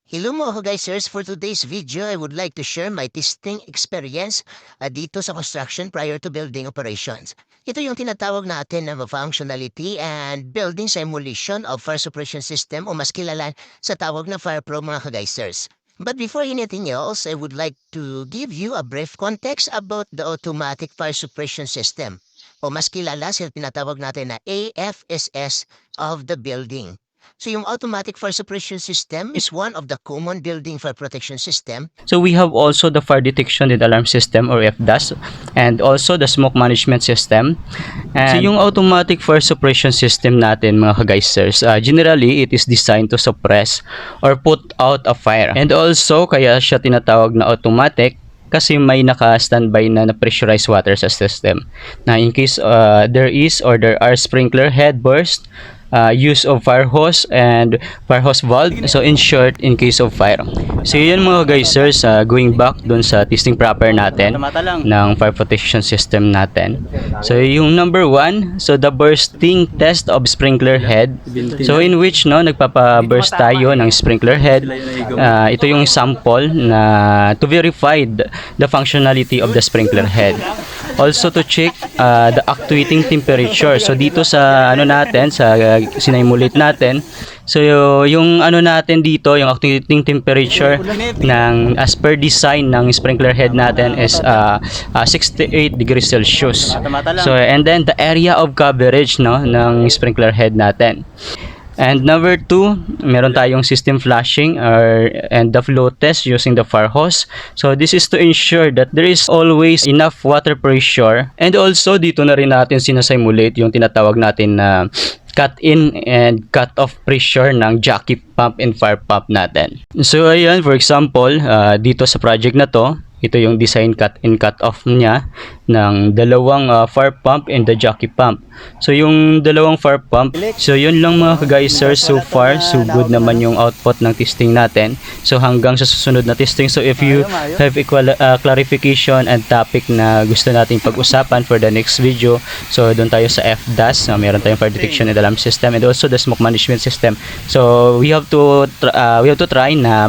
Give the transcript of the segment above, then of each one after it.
Hello mga guys, for today's video, I would like to share my testing experience dito sa construction prior to building operations. Ito yung tinatawag natin na functionality and building simulation of fire suppression system o mas kilala sa tawag na FirePro mga kagaysers. But before anything else, I would like to give you a brief context about the automatic fire suppression system o mas kilala sa tinatawag natin na AFSS of the building. So yung automatic fire suppression system is one of the common building fire protection system. So we have also the fire detection and alarm system or FDAS and also the smoke management system. And so yung automatic fire suppression system natin mga kagaysers, generally it is designed to suppress or put out a fire. And also kaya siya tinatawag na automatic kasi may naka-standby na pressurized water sa system. Na in case there are sprinkler head burst, use of fire hose and fire hose valve, so in short, in case of fire. So yun mga guysers, going back dun sa testing proper natin ng fire protection system natin. So yung number 1, so the bursting test of sprinkler head, so in which nagpapa-burst tayo ng sprinkler head. Ito yung sample na to verify the functionality of the sprinkler head. Also to check the actuating temperature. So dito sa natin sa sinimulate natin. So yung natin dito, yung actuating temperature ng as per design ng sprinkler head natin is 68 degrees Celsius. So and then the area of coverage ng sprinkler head natin. And number 2, meron tayong system flushing and the flow test using the fire hose. So this is to ensure that there is always enough water pressure. And also dito na rin natin sinasimulate yung tinatawag natin na cut-in and cut-off pressure ng jockey pump and fire pump natin. So ayan, for example, dito sa project na to, ito yung design cut-in cut-off niya ng dalawang fire pump and the jockey pump. So yung dalawang fire pump, so yun lang mga kagaysers, so far so good naman yung output ng testing natin. So hanggang sa susunod na testing, so if you have clarification and topic na gusto nating pag-usapan for the next video, so doon tayo sa FDAS, meron tayong fire detection and alarm system and also the smoke management system. So we have to try na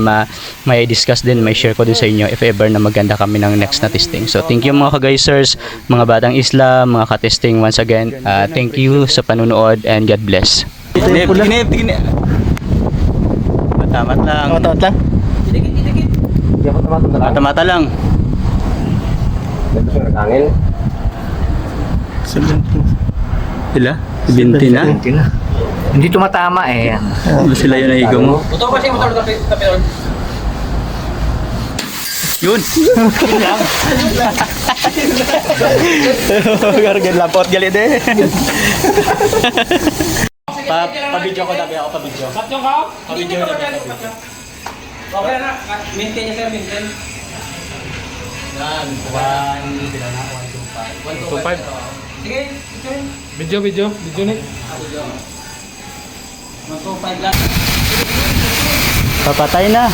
may discuss din, may share ko din sa inyo if ever na maganda kami ng next na testing. So thank you mga kagaysers, mga batang Islam, mga ka-testing once again. Thank you sa panunood and God bless. Tinip. Matamat lang. Matamat lang. Hindi ako tamat lang. Mata-mata lang. Ganda sa nagangin. 70. Sila? 20 na? 20 na. Hindi tumatama eh. Sila yun na higaw mo. Buto pa siya motor tapos. Yun. Gargan lapot galit eh. Pa-video ko dabi ako pa-video. Satyong ka? Pa-video na. Okay na. Maintain niya sir, maintain. Yan. 1, 2, 5. 1, 2, 5. Sige, Video ni. 1, 2, 5 lang. Papatay na.